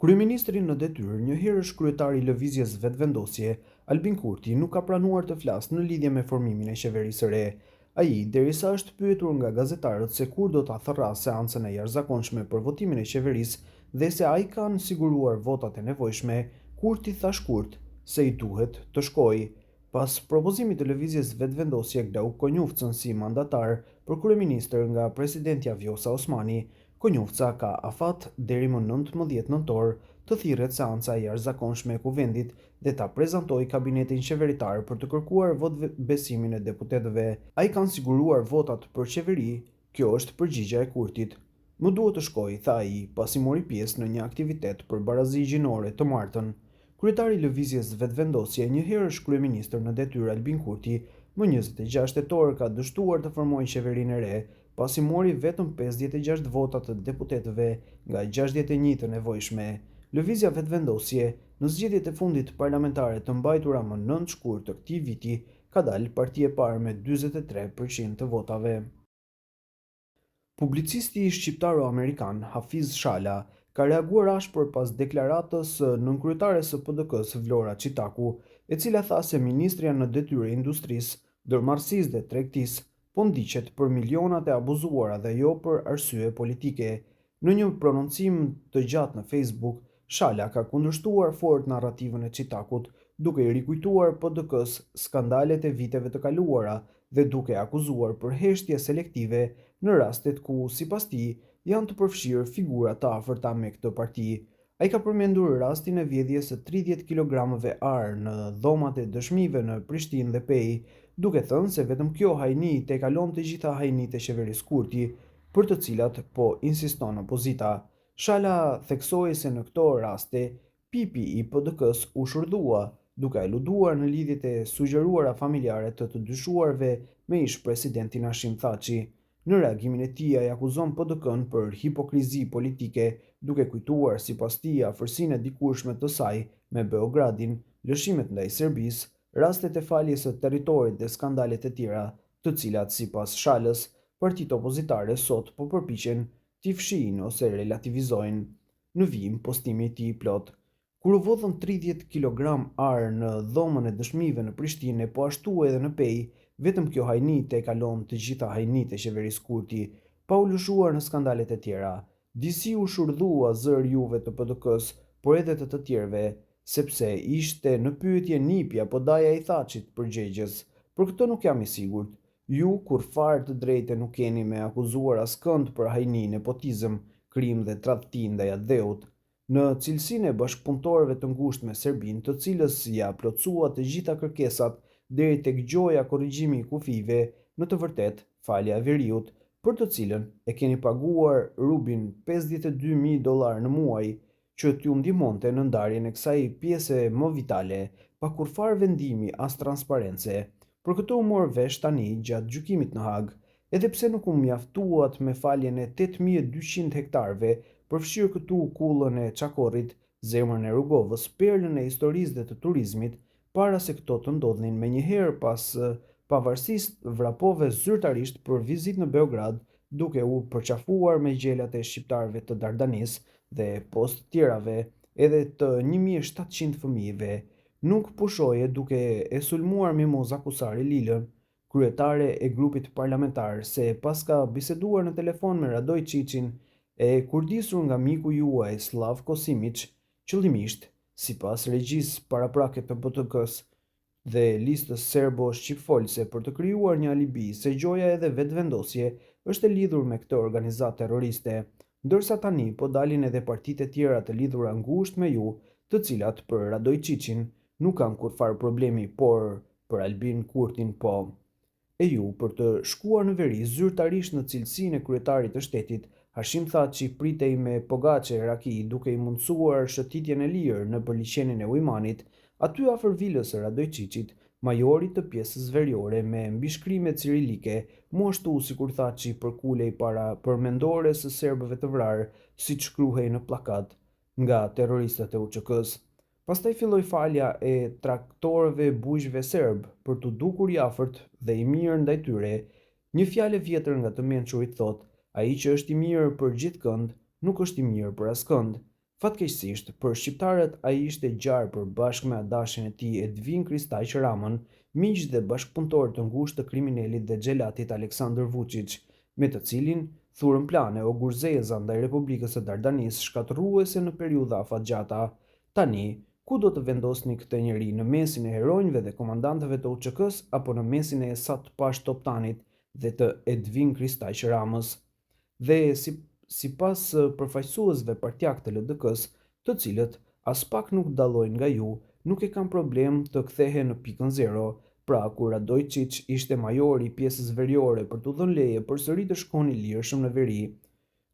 Kryeministri në detyrë, një herësh kryetari i lëvizjes Vetëvendosje, Albin Kurti, nuk ka pranuar të flasë në lidhje me formimin e qeverisë së re. Ai, derisa është pyetur nga gazetarët se kur do ta thërrasë seancën e jashtëzakonshme për votimin e qeverisë dhe se ai kanë siguruar votat e nevojshme, Kurti tha shkurt se i duhet të shkojë. Pas propozimit të lëvizjes Vetëvendosje Glauk Konjufcën si mandatar për kryeministër nga presidentja Vjosa Osmani, Konjufca ka afat deri më 19 nëntor të thirret seanca e jashtëzakonshme e kuvendit dhe ta prezantojë kabinetin qeveritar për të kërkuar votbesimin e deputetëve. Ai kanë siguruar votat për qeveri, kjo është përgjigjja e Kurtit. Më duhet të shkoj, tha ai, pasi mori pjesë në një aktivitet për barazi gjinore të martën. Kryetari i lëvizjes Vetëvendosje, një herësh kryeministër në detyrë Albin Kurti, më 26 tetor ka dështuar të formojë qeverinë e re, pasi mori vetëm 56 vota të deputetëve nga 61 të nevojshme. Lëvizja Vetëvendosje, në zgjedhjet e fundit parlamentare të mbajtura më 9 shkurt të këtij viti, ka dalë parti e parë me 43% të votave. Publicisti shqiptaro-amerikan Hafiz Shala ka reaguar ashpër pas deklaratës nënkryetares së PDK-s Vlora Çitaku, e cila tha se ministrja në detyrë e industrisë, ndërmarrësisë dhe tregtisë po ndiqet për milionat e abuzuara dhe jo për arsye politike. Në një prononcim të gjatë në Facebook, Shala ka kundërshtuar fort narrativën e Çitakut, duke i rikujtuar PDK-s skandalet e viteve të kaluara dhe duke akuzuar për heshtje selektive në rastet ku, sipas tij, janë të përfshirë figura të afërta me këtë parti. Ai ka përmendur rastin e vjedhjes së 30 kilogramëve ar në dhomat e dëshmive në Prishtinë dhe Pej, duke thënë se vetëm kjo hajni te kalon të gjitha hajnitë e qeverisë Kurti, për të cilat po insiston opozita. Shala theksoi se në këto raste pipi i PDK-s u shërdhua, duke aluduar në lidhjet e sugjeruara familjare të dyshuarve me ish presidentin Hashim Thaçi. Në reagimin e tij ai akuzon PDK-n për hipokrizi politike, duke kujtuar sipas tij afërsinë e dikurshme të saj me Beogradin, lëshimet ndaj Serbisë, rastet e faljes së territorit dhe skandalet e tjera, të cilat sipas Shalës, partitë opozitare sot po përpiqen t'i fshihin ose relativizojnë. Në vijim postimi i tij plot. Kur u vodhën 30 kilogram ar në dhomën e dëshmive në Prishtinë, po ashtu edhe në Pej, vetëm kjo hajni te kalon të gjitha hajnitë e qeverisë Kurti, pa u lëshuar në skandalet e tjera. Disi u shurdhua zër juve të PDK-s, por edhe të tjerëve, sepse ishte në pyetje nipi apo daja i Thaçit përgjegjës. Për këtë nuk jam i sigurt. Ju kur fare të drejtë nuk keni me akuzuar askënd për hajni, nepotizëm, krim dhe tradhti ndaj dheut. Në cilësinë e bashkëpunëtorëve të ngushtë me Serbinë, të cilës ja plotësua të gjitha kërkesat deri tek gjoja korrigjimi i kufive, në të vërtetë falja e veriut, për të cilën e keni paguar Rubin $52.000 në muaj, që t'ju ndihmonte në ndarjen e kësaj pjese më vitale, pa kurfar vendimi as transparence. Për këtë u mor vesh tani gjatë gjykimit në Hag, edhe pse nuk u mjaftuat me faljen e 8200 hektarëve, përfshirë këtu kullën e Çakorrit, zemrën e Rrugovës, perlën e historisë dhe të turizmit, para se këto të ndodhnin menjëherë pas pavarësisë vrapove zyrtarisht për vizitë në Beograd, duke u përqafuar me gjelat e shqiptarëve të Dardanis dhe post tjerave edhe të 1700 fëmijëve. Nuk pushoje duke e sulmuar Mimoza Kusari Lilën, kryetare e grupit parlamentar, se paska biseduar në telefon me Radoj Qiçin e kurdisur nga miku juaj Slavko Simić, qëllimisht, sipas regjisë paraprake të BTK-s dhe listës serbo-shqipfolse për të krijuar një alibi se gjoja edhe vetëvendosje është e lidhur me këtë organizatë terroriste, ndërsa tani po dalin edhe partitë e tjera të lidhura ngushtë me ju, të cilat për Radoj Qiçin nuk kanë kurfar problemi, por për Albin Kurtin po. E ju, për të shkuar në veri zyrtarisht në cilësinë e kryetarit të shtetit, Hashim Thaçi pritej me pogaçe raki duke i mundësuar shëtitjen e lirë në përliqenin e Ujmanit, aty afër vilës së Radoj Qiçit, majorit të pjesës veriore me mbishkrime cirilike, mu ashtu sikur Thaçi përkulej para përmendore së serbëve të vrarë, siç shkruhej në plakat nga terroristët e UÇK-s. Pastaj filloi falja e traktorëve bujqve serb për t'u dukur i afërt dhe i mirë ndaj tyre. Një fjalë vjetër nga të mençurit thotë: ai që është i mirë për gjithëkënd, nuk është i mirë për askënd. Fatkeqësisht, për shqiptarët ai ishte gjarë përbashkë me adashin e tij Edvin Kristaq Ramën, miq dhe bashkëpunëtor të ngushtë të kriminalit dhe xhelatit Aleksandar Vučić, me të cilin thurën plane o gurzeza ndaj Republikës së Dardanisë shkatërruese në periudha afatgjata. Tani, ku do të vendosni këtë njeri, në mesin e heronjve dhe komandantëve të UÇK-s apo në mesin e Esat Pash Toptanit dhe të Edvin Kristaq Ramës? Dhe sipas përfaqësuesve partjak të LDK-s, të cilët as pak nuk dallojnë nga ju, nuk e kanë problem të kthehen në pikën zero, pra kur Radojčić ishte majori i pjesës veriore për t'u dhënë leje përsëri të shkoni lirshëm në veri.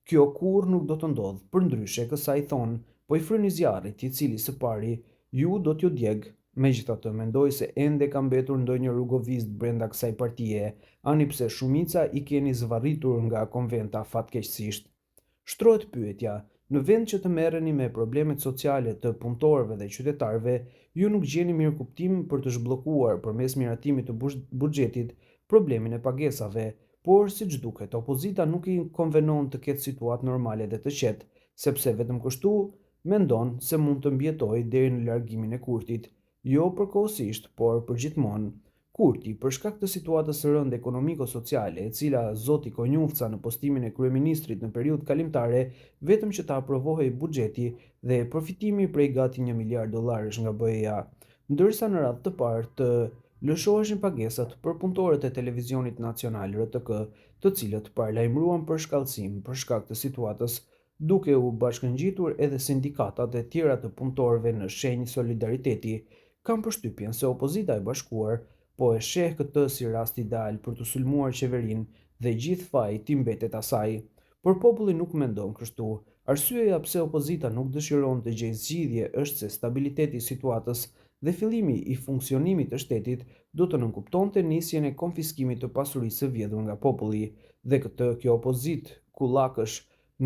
Kjo kurrë nuk do të ndodhë, përndryshe kësaj thonë, po i fryni zjarrit, i cili së pari ju do t'ju djeg. Megjithatë, mendoj se ende ka mbetur ndonjë rrugovizd brenda kësaj partie, ani pse shumica i keni zvarritur nga konventa fatkeqësisht. Shtrohet pyetja, në vend që të merreni me problemet sociale të punëtorëve dhe qytetarëve, ju nuk gjeni mirëkuptim për të zhbllokuar përmes miratimit të buxhetit problemin e pagesave, por siç duket, opozita nuk i konvenon të ketë situatë normale dhe të qetë, sepse vetëm kështu mendon se mund të mbjetojë deri në largimin e Kurtit, jo përkohësisht, por përgjithmonë. Kurti, për shkak të situatës së rëndë ekonomiko-sociale, e cila zoti Konjufca në postimin e kryeministrit në periudhë kalimtare, vetëm që ta aprovohej buxheti dhe përfitimi prej gati $1 miliard nga BE-ja, ndërsa në radhë të parë të lëshoheshin pagesat për punëtorët e Televizionit Nacional RTK, të cilët paralajmëruan për shkallësim për shkak të situatës, duke u bashkëngjitur edhe sindikatat e tjera të punëtorëve në shenjë solidariteti. Kam përshtypjen se opozita e bashkuar po e sheh këtë si rast ideal për të sulmuar qeverinë dhe gjithë faji t'i mbetet asaj. Por populli nuk mendon kështu. Arsyeja pse opozita nuk dëshiron të gjejë zgjidhje është se stabiliteti i situatës dhe fillimi i funksionimit të shtetit do të nënkuptonte nisjen e konfiskimit të pasurisë së vjedhur nga populli, dhe këtë kjo opozitë kullakësh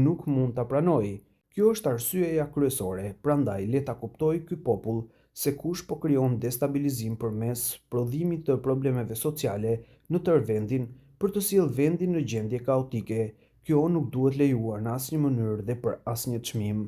nuk mund ta pranojë. Kjo është arsyeja kryesore, prandaj le ta kuptojë ky popull se kush po krijon destabilizim përmes prodhimit të problemeve sociale në tërë vendin për të sjellë vendin në gjendje kaotike. Kjo nuk duhet lejuar në asnjë mënyrë dhe për asnjë çmim.